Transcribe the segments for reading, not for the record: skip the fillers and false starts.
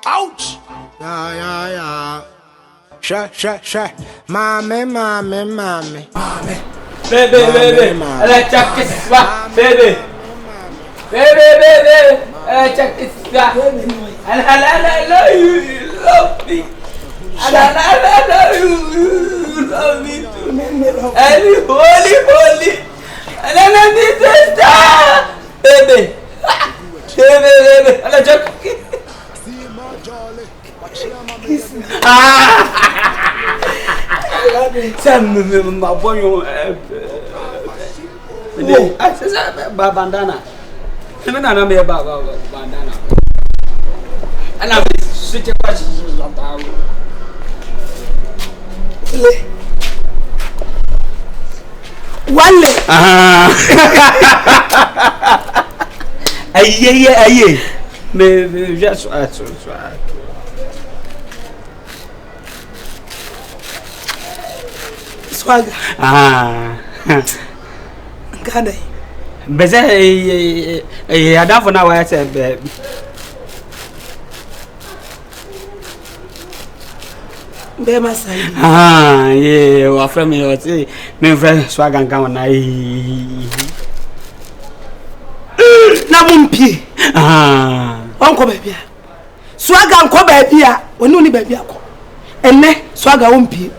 Ouch! Yeah. Sure. Mommy. Baby. Let's check this back, baby. Check this back. And I love you love me. And I love you love me too. And holy. And I love you sister. Baby. And I just Sam, my boy, I said, bandana. I'm not a bandana. And I'm sitting questions about Wale. Aye. Me just try. Swag. Gana. Beze ada for now I said baby. Be my side. Yeah, wa friend me o say me friend swag and kan na Na bumpi. Onko baby a. Swag and ko baby a, oni ni baby akọ. Enne swag a ompi.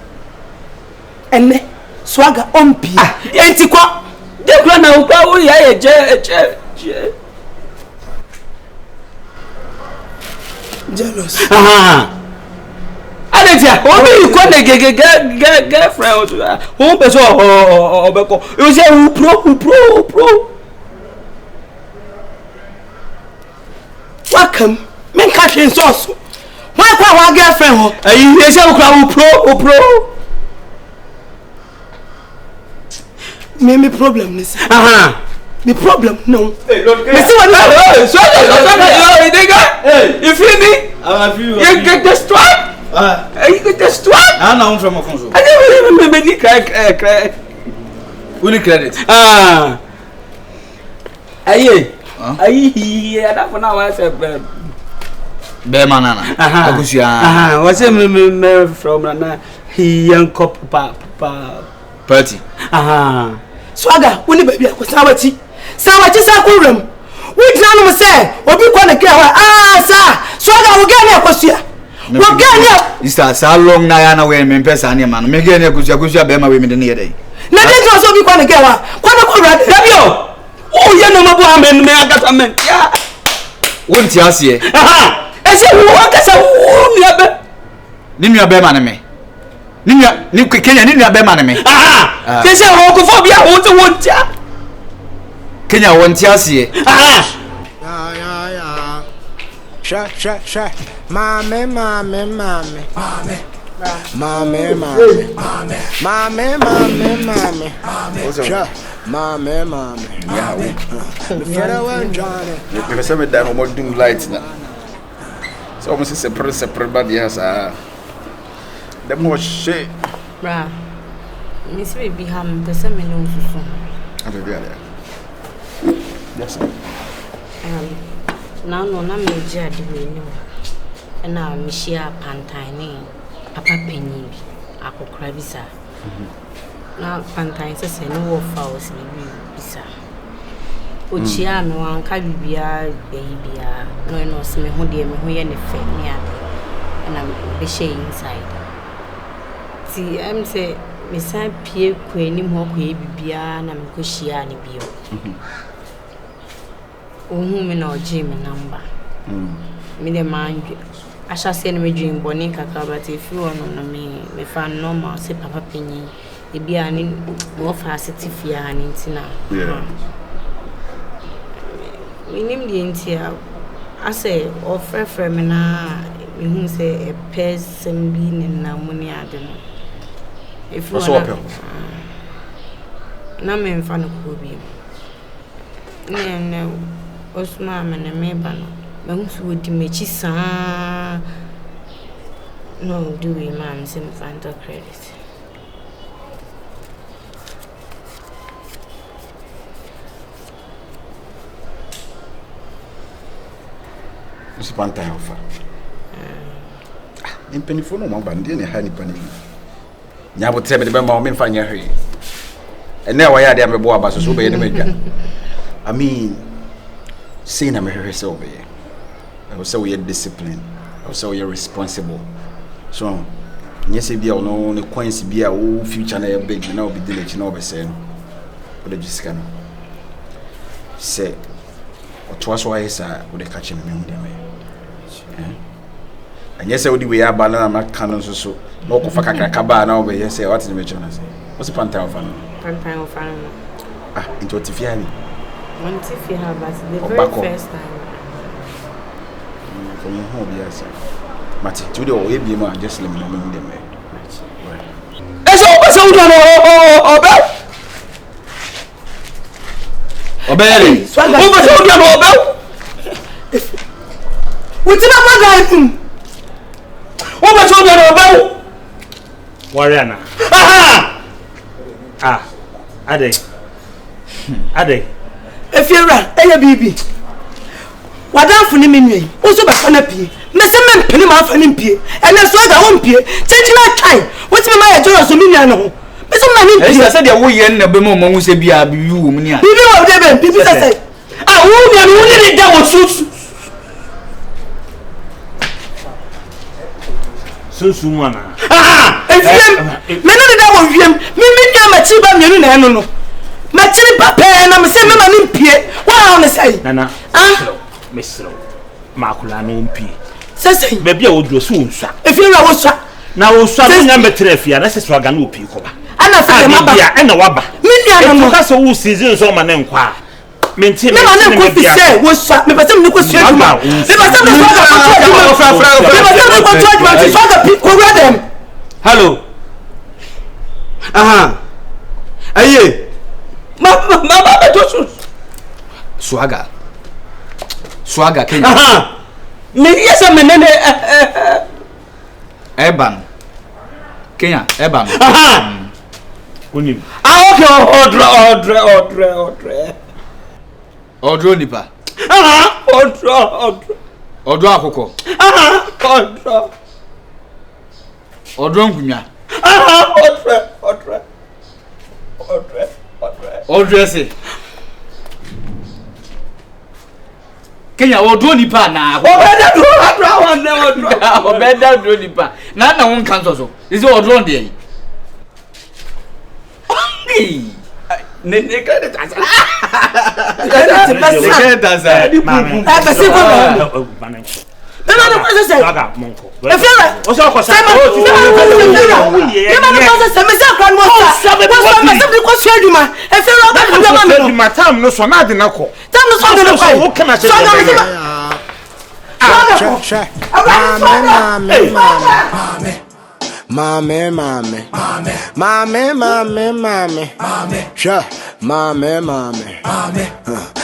Enne swag a ompi. Enti kwa de kura na ukwa wo ya je. Jealous. Adetia, obi ko na girlfriend o be so obeko. You say who pro. Welcome. Men catch in sauce. Why kwa girlfriend ho? You say who pro. Me problem is. The problem no. Hey, Lord, me see what so you feel me? I feel you get destroyed. You get destroyed. I know from a console. I never remember any crack. Will credit? Aye, that for now I said Bear manana. Agusia. What's him from Nana? He young cop Party. Swagger, when the baby was Sawati Sakurum. Which none of us say, or be going to get sir. Swagger will get near Cosia. What get Is that so long Nayana way in Pesania man? Make any Kusia Bema women in the day. Nothing to also be going to get one. What oh, you know, my man, I got a man. Yeah. Wouldn't you see? I said, what is a woman? Nimia Beman. Nimia Kenya Nimia Beman. They say homophobia won't ya. Kenya won't you see? Yeah. Sure. Mommy. Sure. Mommy. Yeah, Federal Johnny. we say we done more do lights now. So almost separate but yes, the more shit. Bra. Miss baby ham pese me no susu. I be there. Yes. Now no na me je ade we ni. Na me share pantine papa panyin bi akokra bisa. Na pantine se no wo fa o se bi bisa. Ochia me wan ka bibia bia no se me ho de me ho ye ne fe ni ade. Na be share inside. Ti am say me san pie ko anim ho ko e bibia na me ko hia ne bio. Ohu me na oje me number. Me de man asha se no me dream boni kaka but if you want no me fa normal se papa penyin e bia ni mo fa certificate ani ntina. Yeah. We nim the ntia I say o frefre me na me hu say a person bi ne na muni ade no. If you want na me fa no ko bi. Ne Osma me ne me ba no. Me hu so di mechi saa. No do we man sim fanta credit. It's one time offer. Impenifo no mabandi ne ha nipa ne bi. Nya botre me de be ma o me mfa nya hwe. Ene wa ya de amebo aba so be ye ne medwa. I mean, saying I'm a herself. I will say we are disciplined. I will say we are responsible. So, yes, if you know the coins be a future na big, you know, be diligent over saying. But the just can say, what was why is would they catch him in the way? And yes, I would be a banana, I'm not canon so. No, Kofaka Kaba now, but yes, what is the mention? What's the Panther fan? Panther fan. Ah, into Tiffany. One if you have but the very first time. From your home, yes. Mati, today we be more just let me know them. Obey. What's in my life? What was on Warrior. Ah, Ade. If you're right, baby. What down for me? Also, by Fanapi. Messi penny my fan pie, and that's why I won't pay. Take my time. What's my address? Miniano. But some money. I said, you're way in the Bemo Monse be a you, Minia. People say, I won't be only that was so soon. Ah, if you men that was him, me my chiba, you know. My chili papa, and I'm saying, Mamma, what I want to say, Nana, Miss Macula, no pee. Say, maybe I would do soon, sir. If you know, sir, now, some number 3, that's a swag and whoopee. And I found my and a wabba. Million of who seasons on my name. Maintain my name could be said, was shot, but some look at you now. Hello. Aye. Mama, Swagger, Kenya. Yes, I'm Eban. Kenya, Eban. Unim. Odro nipa. Odro akoko. Odro nkunya. Odro se. Kenya odro nipa na. Obeda odro nipa. Na won kan so. Is it odro dey? Ne credit as. Mommy. Sure. Mommy.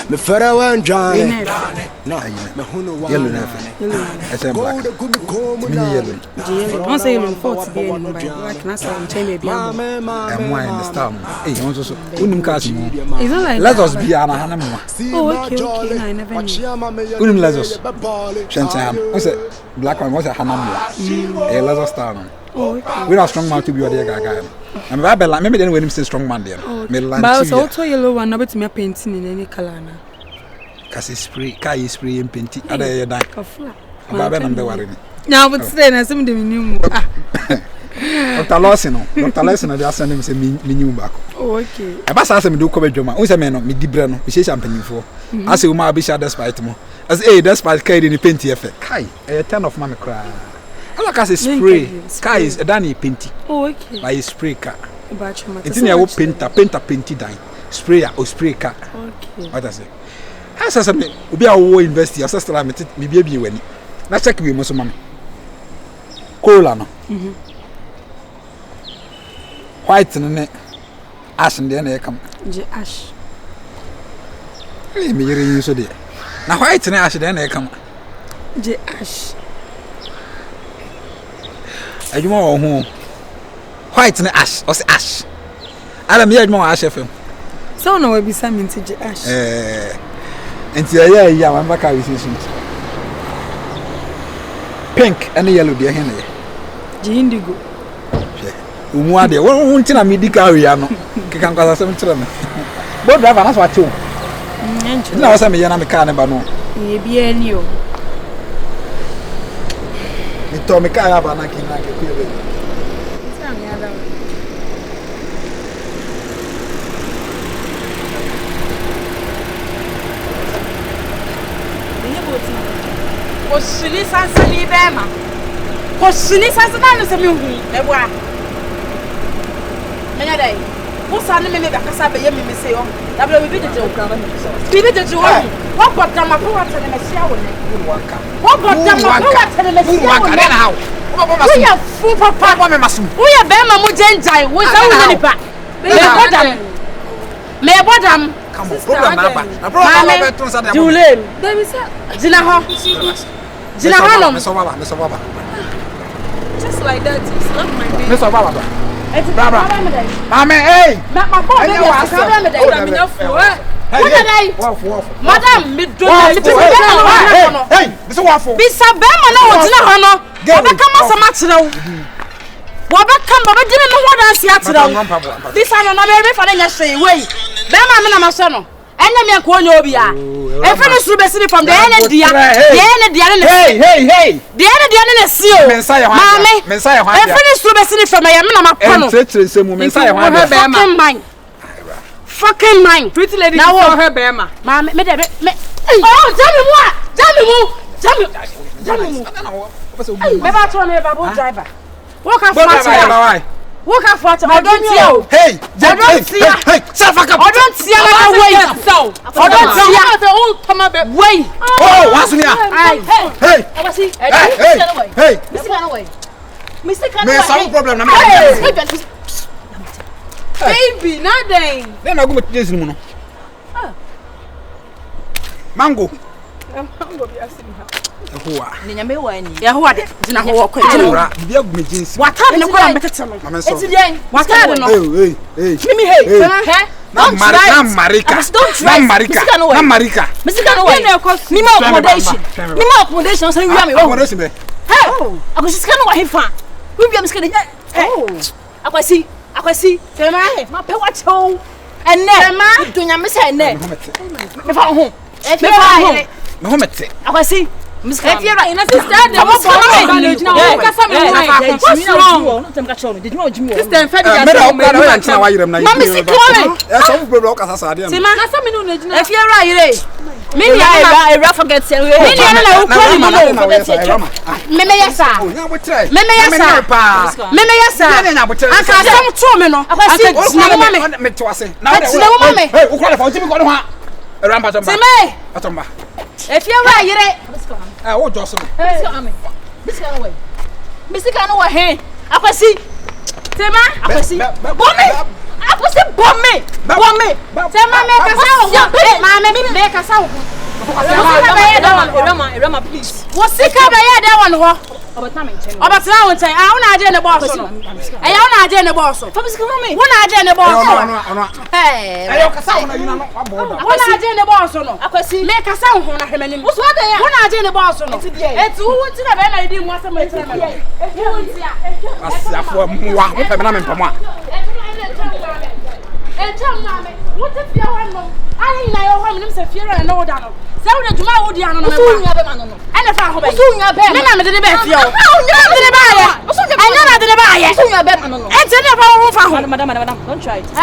Me further one Johnny. No, me who know Yellow never. I said black. Yellow. Don't say you're 40 years old. Like, I said, I'm changing baby. I'm wine the star. Hey, you want to say, Unim Kasim. It's not like Let us be Anna Hanama. Oh, okay. No, I never knew. Unim Lazos. Shantam. What's it? Black one was a Hanama. A Lazos star. Oh, okay. We're a strong man to be a guy. I'm Babel. Maybe then when him say strong man there. But I was also yellow one, not to me painting in any color. Kasi spray, kai spray and painting. Other year die. Babel, I'm the worry. Now, but then I some new. Dr. Lawson, they are sending me new back. Oh, okay. I pass ask him do cover Joma. Who's a man of me Dibrano? We say something for. I say, my bishop despite more. As a despite carried in the painty effect. Kai, a 10 of mammy cry. I like as a spray. Sky is a Danny painty. Oh, okay. By a spray car. It's in your painty dine. Sprayer or spray car. Okay. What I say? I said something. We are all investing. I said, I'm me baby when. Let's check with Muslim. Cola no. White and the ash and then they come. Ash. Hey, me you so there. Now white and ash then they come. Ash. I do more home. White and ash or ash. I am here more ash FM. So no will be some into ash. And I'm back with you. Pink and yellow, dear Henry. Indigo. Umu ade won tina me di ka wi ano. Keka nkwasa sem kire me. Bo driver na so achew. Na wasa me yana me car ne ba no. Ye bia ni o. Mi to me car ba na kina ke ku ye. Kosuni sansa ni bema. Kosuni sansa na no se me hu. Eboa. Enya dai. Wo sa ne me be akasa be ye me se yo. Da bla we bi tete o kra ba me so. Bi tete wo. Wo godam ma ko wata ne me sia wo ne. Wo godam ma ko wata ne me sia wo ne. Wo ya fu papa wo me masum. Wo ya bema mo genjai. Wo sa wo ne pa. Me godam. Me bodam. Come on, problem na ba. Na problem na ba tun sa dem. Dulem. Dem say Jina ho. Jina ho no. Me so baba. Just like that, it's not my day. Me so baba. Eti baba. Mama, hey. Ma bo me ya ka me dey. I'm enough for it. What dey? Madam, me do me te be no. Hey, me so wafo. Bi sa be ma na wo Jina ho no. Wo be ka ma sama kire wo. Wo be ka ma be dimi me ho dan si atire wo. Bi sa no na be fa na nya hwe we. Be ma me na ma so no. Enya me ko nya obi a. E fini suru be sini from the ene dia. The ene dia ne. Hey. The ene dia ne si o. Mame. Men say ho. E fini suru be sini from ya me na ma ko no. Tre nsemu men say ho. Fucking mine. Fucking mine. Pretty lady for her bema. Mame, me de me. Oh, jami mu. Me ba to me ba bo driver. Wo ka fa What can for I don't see you. Hey, hey, Safaka. I don't see you. Wait. I don't see you. The old come up. Wait. Oh, what's in here? Hey. I was see. Hey. Mr. Kanye. Me some problem na me. Baby, nothing. Then I go with this no. Mango. Mango be asking her. Ninyame wa ni. Ya ho ade. Jina ho wo kwa. Bibia gu me jeans. Watade ne kwa mbetete no. Eti den. Watade no. Hey. Mimi hey. Na Marika. Misika no way. Nima accommodation so wi am e wo. Accommodation be. Hey. Agosika no wa hefa. Wi bi am sika de. Oh. Akwasi. Tema he. Ma pe wa chew. Enne. Tema. Dunyame se enne. Me fa ho. Me ho mete. Akwasi. Miska. If you're right, na sister, dem mo college na o kasa me won. What's wrong? No tem ka chow me. Did you know Jimmy? Sister, fed you. Me da o kana wa ntina wa yirem na. Mama si come. E so fu problem o kasa sa ade am. Sima kasa me no na jina. If you're right, me ni I forget say. Me ni na u call me no forget. Me yesa. Me yesa. Aka sam to me no. Akwasi na mama me to ase. Na mama. Hey, u call for Jimmy ko no ha. Ramba tomba. Sima. Atomba. If you're right, yire. Oh, Johnson. Misika no wa he. Akwasi. Tema, akwasi. Bombe. Tema me kasa wo. Mama me kasa wo. Wasika ba ye da Erama please. Wasika ba ye da won ho. Obatana won tan. Ah, una ade ne boss no. Eya una ade ne boss. Fabisika mama. Una ade ne boss. Hey. Eyo kasa wo na yina no abodo. Una ade ne boss no. Akwasi. Me kasa wo na hwemanim. Wo so ade ya. Una ade ne boss no. Etu wo ti na be na di mu asem etra me. Wo ti a. Asiafo muwa. Wo pe me na me mpamo a. What if you want no? I ain't know how many fear and no down. So the Juma would be on the and if I hope soon your bed, men are the best. I never did a buy. Soon your bed, and never madam. Don't try it. I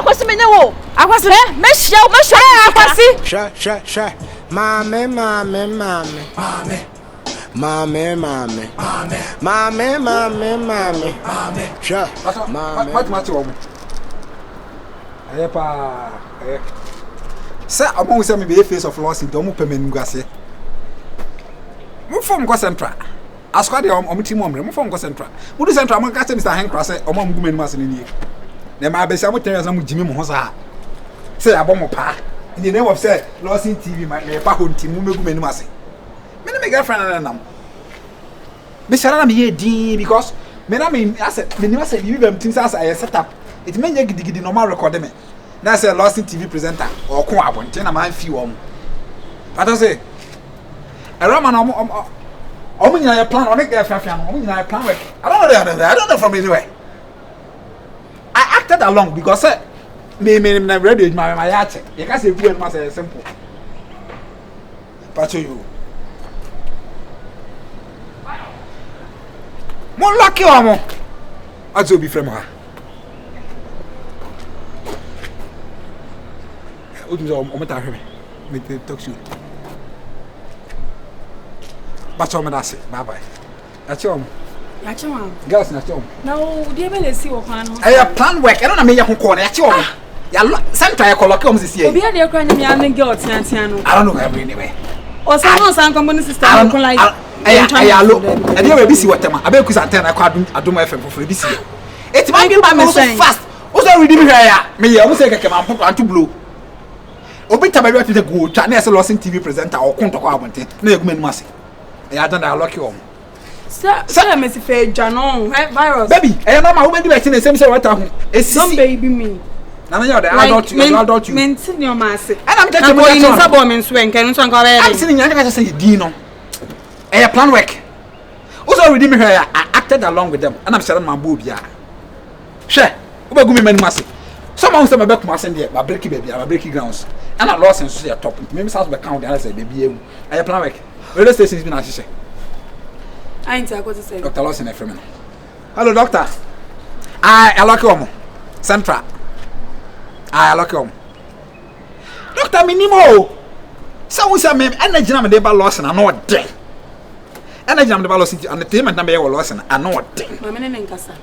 was in the wall. I was there. Miss Show, I was Sha. Mommy. Sha. What Epa. Sir, among some be a face of loss in Domu Pemen Gasse. Move from Go Central. Ask what the team move from Go Central. Would the Central Mancasa Mr. Hank Cross or Mom Woman Mass in the There might be some tell some Jimmy Mosa. Say a bomb pa. In the name of said, lost in TV, my Pahun Team Woman Massy. Many girlfriend and them. Miss Sarah me D because men I mean, I said, when you said you them things as I set up. It means you get the normal recording. That's a lost TV presenter or co abon. Tell a man few But I say, a Roman I'm in a plan on it. I'm in a plan. I don't know from anywhere. I acted along because me ready my yacht. You can't say good must say simple. But you. More lucky or more. I will be from her. Me talk to you. But I'm not say bye bye. That's your girls not your. No, dear, may see what plan. I plan work. I don't know me your corner. That's your. Ya Santa call come this year. Obi a dey kwan me and girl tiantian no. I don't know anyway. O say no san company sister ko like. I look. I dey be see what am. Abeku Santana kwa adom FM for be see. It might be by so fast. Also ready me here. Me here. We say keke man pop and to blow. Obi tabaru to the go. Channel say losing TV presenter or konto kwa abonte. Na eguma ni mase. I don't know lucky one. Sir, Messi Faye Janon, virus. Baby, I know my woman do the same say what home. It's some baby me. Now you the adult you. Maintain your mass. And I'm just going to Sabom swing. Can you talk about it? I'm sitting here to say Dino. I plan work. Also redeem her. I acted along with them and I'm selling my boob. Yeah. Sure. Over go me man massive. Someone said my back mass in there, my breaky baby, my breaky grounds. And I lost and so top. Maybe sounds back count and I said baby. I plan work. Radio station has been as you say. I ain't what to say. Dr. Lawson Efreman. Hello, doctor. I lock you Central. I lock you Doctor Minimo. So we say me energy na me dey ba Lawson and not dey. Energy na me dey ba Lawson and the payment na me dey Lawson and not dey. Mama ne nkasa.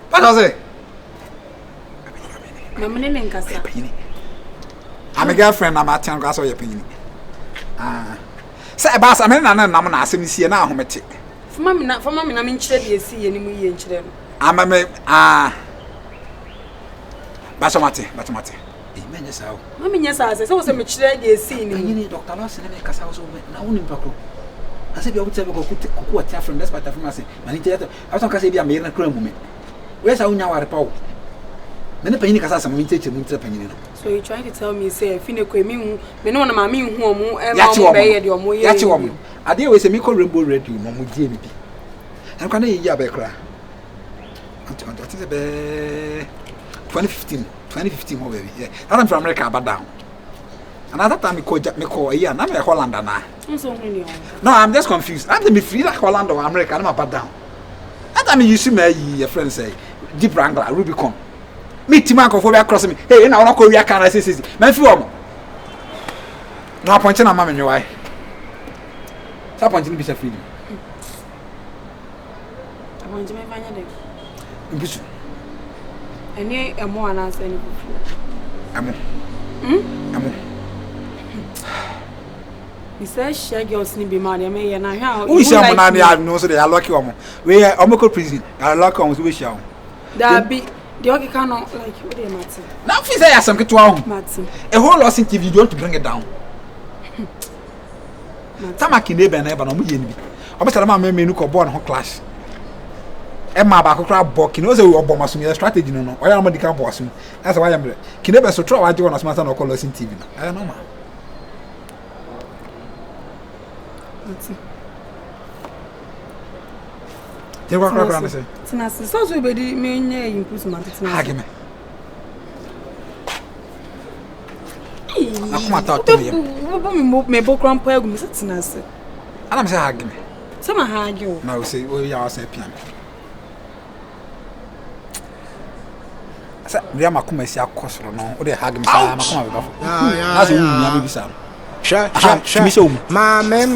What was it? Mama ne nkasa. I'm a girlfriend na ma tian go aso ye panyini. Ah. Say boss, I mean na asem sie na ahomete. For mama na me nkyere de esi ye ni mu ye nkyere no. Ama me Basomate. Menye sawo. Mama nya sa say so me kyere de esi ni. Panyini Dr. Lawson na kasa so na woni mpako. Ase bia wote be ko ati afrem despite afrem ase. Mani tete. Aso kasa bia me na kra mu me. We sa wonya ware pawo. Me ne panyini kasa sam me tete mu tete panyini no. So you trying to tell me say fine ko me hu me no na ma me hu omo e ma omo be ye de omo ye. Yachi omo. Ade we say me ko rainbow radio mo mo die me bi. En kwa na ye ya be kra. Until say be 2015 mo baby. Yeah. I'm from America but down. Another time me call a year na me Holland na. No, I'm just confused. I'm me free like Holland or America na bad down. That time you see me your friend say Jeep Wrangler Rubicon. Me Timan ko for across me. Hey, na wona ko wi aka na say. Man fi wo mo. No point na mama nyo why. Sa point ni bi sa free. Point me fanya de. Mbisu. Eni emo ana say ni fufu. Amo. Amo. He says share girls ni be man me ye na hwa. Who is am na ya no so they are lucky omo. We omo ko prison. Are lucky omo so we share. That be the okay cannot like what dey Martin. Now fi say asem ketwa ho. Martin. A whole loss in TV you want to bring it down. Tamaki neighbor na eba no mu ye ni bi. Obetara ma me nu ko born ho clash. E ma ba kokra boki no say we obomaso me strategy no no. Oya na medical boss. That's why I'm kinebe so try waje wona smart na ko loss in TV no. I know ma. Martin. Tem qualquer coisa assim. Tina se so so be di me nya improve man tina. Hage me. Akuma ta to me. Me bo kran pa egu me tina se. Ana me say hage me. Se ma hage o. Na we say we ya say pian. Sa ria makuma si akosoro no. O de hage me sa makuma be bafo. Na so wu nya me bisa. Sha. Mame.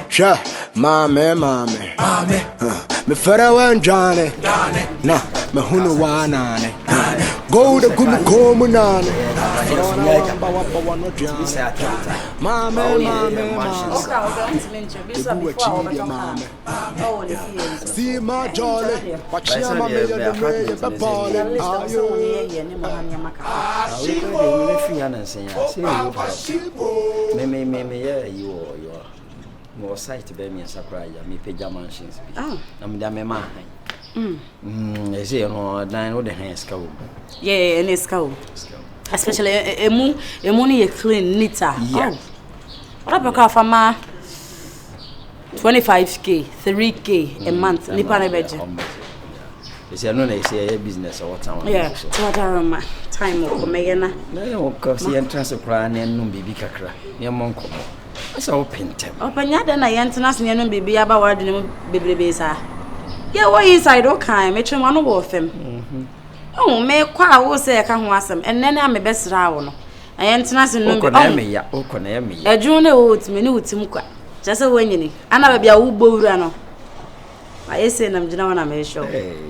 Sha. Mame. Me fera wan Johnny. Na, me hunu wanane. Go the good come nane. See my jolly. Watch your mama more site be me sakra ya me page mansions bi na me da me ma han e say no dan no the hands ka wo yeah and it's cow especially emu ni clean neater. Yeah. What about fama 25k 3k a month nipa na beje. Is no na say business or what yeah what time ko meyena na ko see entrance kra na nnum bibi kakra ne monko asa open tem opanya da na yentina se ne nnum bibi aba wadu ne bebrebe sa yeah what inside o kan me twema no wo fem oh me kwa wo se ka ho asem enne na me besra wo no yentina se nnum ko na me ya o ko na me ya adwun na wo timi ne wotim kwa chese wonyini ana ba bia wo bowura no ayese nam gina wana me show